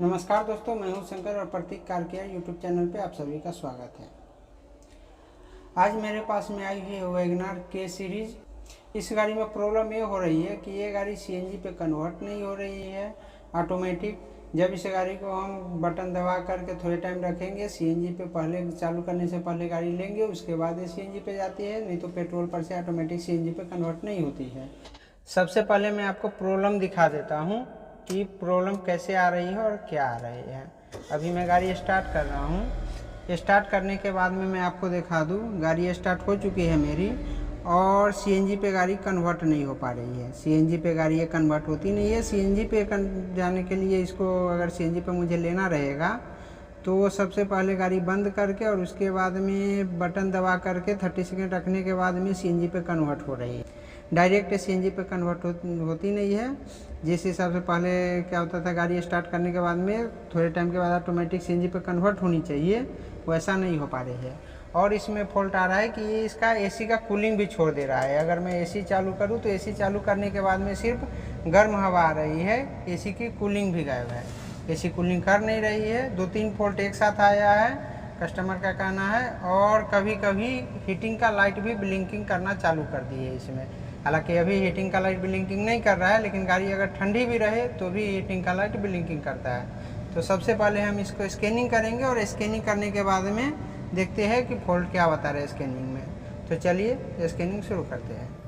नमस्कार दोस्तों, मैं हूं शंकर और प्रतीक कार केयर यूट्यूब चैनल पे आप सभी का स्वागत है। आज मेरे पास में आई हुई है वैगनार के सीरीज। इस गाड़ी में प्रॉब्लम ये हो रही है कि ये गाड़ी सीएनजी पे कन्वर्ट नहीं हो रही है ऑटोमेटिक। जब इस गाड़ी को हम बटन दबा करके थोड़े टाइम रखेंगे, सीएनजी पे पहले चालू करने से पहले गाड़ी लेंगे, उसके बाद ये सीएनजी पे जाती है, नहीं तो पेट्रोल पर से ऑटोमेटिक सीएनजी पे कन्वर्ट नहीं होती है। सबसे पहले मैं आपको प्रॉब्लम दिखा देता हूँ कि प्रॉब्लम कैसे आ रही है और क्या आ रही है। अभी मैं गाड़ी स्टार्ट कर रहा हूँ। स्टार्ट करने के बाद में मैं आपको दिखा दूँ, गाड़ी स्टार्ट हो चुकी है मेरी और सीएनजी पे गाड़ी कन्वर्ट नहीं हो पा रही है। सीएनजी पे गाड़ी ये कन्वर्ट होती नहीं है। सीएनजी पे जाने के लिए इसको अगर सीएनजी पे मुझे लेना रहेगा तो सबसे पहले गाड़ी बंद करके और उसके बाद में बटन दबा करके 30 सेकेंड रखने के बाद में सीएनजी पे कन्वर्ट हो रही है। डायरेक्ट सीएनजी पे कन्वर्ट होती नहीं है। जिस हिसाब से पहले क्या होता था, गाड़ी स्टार्ट करने के बाद में थोड़े टाइम के बाद ऑटोमेटिक सीएनजी पे कन्वर्ट होनी चाहिए, वैसा नहीं हो पा रही है। और इसमें फॉल्ट आ रहा है कि ये इसका एसी का कूलिंग भी छोड़ दे रहा है। अगर मैं एसी चालू करूँ तो एसी चालू करने के बाद में सिर्फ गर्म हवा आ रही है, एसी की कूलिंग भी गायब है। एसी कूलिंग कर नहीं रही है। 2-3 फॉल्ट एक साथ आया है, कस्टमर का कहना है। और कभी कभी हीटिंग का लाइट भी ब्लिंकिंग करना चालू कर दी है इसमें। हालांकि अभी हीटिंग का लाइट ब्लिंकिंग नहीं कर रहा है, लेकिन गाड़ी अगर ठंडी भी रहे तो भी हीटिंग का लाइट ब्लिंकिंग करता है। तो सबसे पहले हम इसको स्कैनिंग करेंगे और स्कैनिंग करने के बाद में देखते हैं कि फॉल्ट क्या बता रहा है स्कैनिंग में। तो चलिए स्कैनिंग शुरू करते हैं।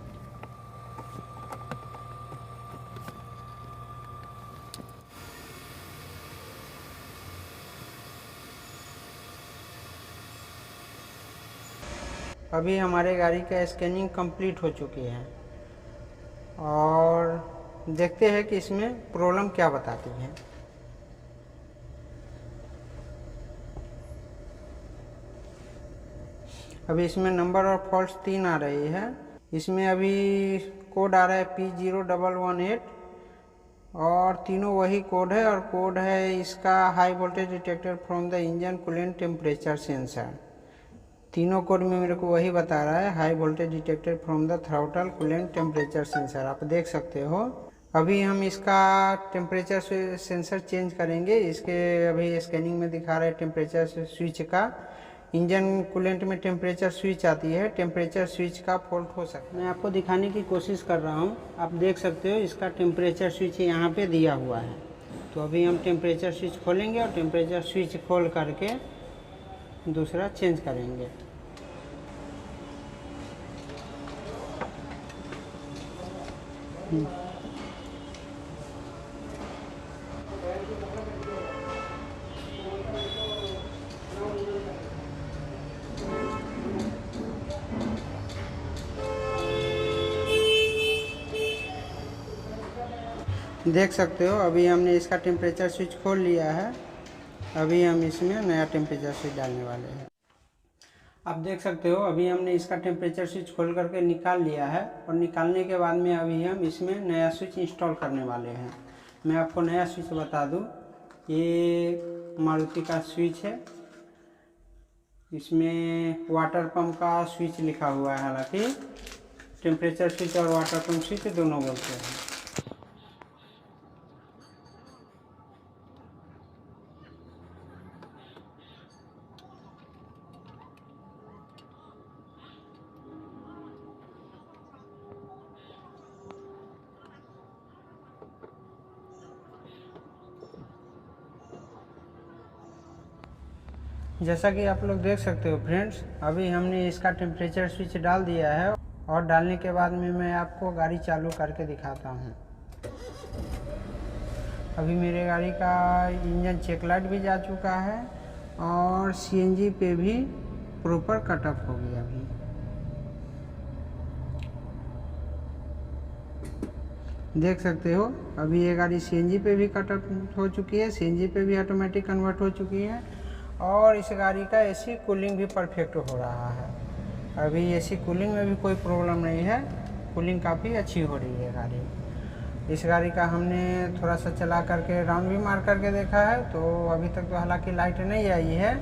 अभी हमारे गाड़ी का स्कैनिंग कंप्लीट हो चुकी है और देखते हैं कि इसमें प्रॉब्लम क्या बताती है। अभी इसमें नंबर और फॉल्ट्स 3 आ रही है। इसमें अभी कोड आ रहा है P0118 और तीनों वही कोड है। और कोड है इसका high voltage detector from the engine coolant temperature sensor. तीनों कोड में मेरे को वही बता रहा है, high voltage detected from the throttle coolant temperature sensor. आप देख सकते हो। अभी हम इसका टेम्परेचर सेंसर चेंज करेंगे। इसके अभी स्कैनिंग में दिखा रहा है टेम्परेचर स्विच का। इंजन कूलेंट में टेम्परेचर स्विच आती है, टेम्परेचर स्विच का फॉल्ट हो सकता है। मैं आपको दिखाने की कोशिश कर रहा हूँ। आप देख सकते हो इसका टेम्परेचर स्विच यहाँ पे दिया हुआ है। तो अभी हम टेम्परेचर स्विच खोलेंगे और टेम्परेचर स्विच खोल करके दूसरा चेंज करेंगे। देख सकते हो अभी हमने इसका टेम्परेचर स्विच खोल लिया है। अभी हम इसमें नया टेम्परेचर स्विच डालने वाले हैं। आप देख सकते हो अभी हमने इसका टेम्परेचर स्विच खोल करके निकाल लिया है और निकालने के बाद में अभी हम इसमें नया स्विच इंस्टॉल करने वाले हैं। मैं आपको नया स्विच बता दूं, ये मारुति का स्विच है। इसमें वाटर पंप का स्विच लिखा हुआ है। हालांकि टेम्परेचर स्विच और वाटर पंप स्विच दोनों बोलते हैं। जैसा कि आप लोग देख सकते हो फ्रेंड्स, अभी हमने इसका टेम्परेचर स्विच डाल दिया है और डालने के बाद में मैं आपको गाड़ी चालू करके दिखाता हूँ। अभी मेरे गाड़ी का इंजन चेक लाइट भी जा चुका है और सीएनजी पे भी प्रॉपर कटअप हो गया। अभी देख सकते हो अभी ये गाड़ी सीएनजी पे भी कटअप हो चुकी है, सीएनजी पे भी ऑटोमेटिक कन्वर्ट हो चुकी है और इस गाड़ी का एसी कूलिंग भी परफेक्ट हो रहा है। अभी एसी कूलिंग में भी कोई प्रॉब्लम नहीं है, कूलिंग काफ़ी अच्छी हो रही है गाड़ी। इस गाड़ी का हमने थोड़ा सा चला करके राउंड भी मार करके देखा है, तो अभी तक तो हालांकि लाइट नहीं आई है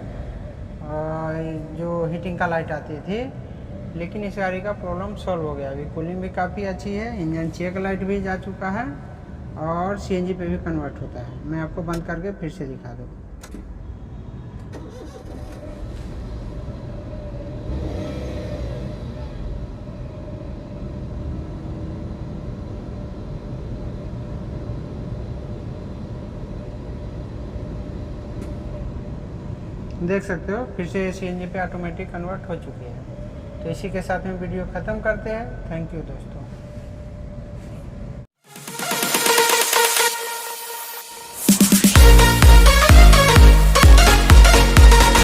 जो हीटिंग का लाइट आती थी, लेकिन इस गाड़ी का प्रॉब्लम सॉल्व हो गया। अभी कूलिंग भी काफ़ी अच्छी है, इंजन चेक लाइट भी जा चुका है और CNG पे भी कन्वर्ट होता है। मैं आपको बंद करके फिर से दिखा दूँ। देख सकते हो फिर से CNG पे ऑटोमेटिक कन्वर्ट हो चुकी है। तो इसी के साथ में वीडियो ख़त्म करते हैं। थैंक यू दोस्तों।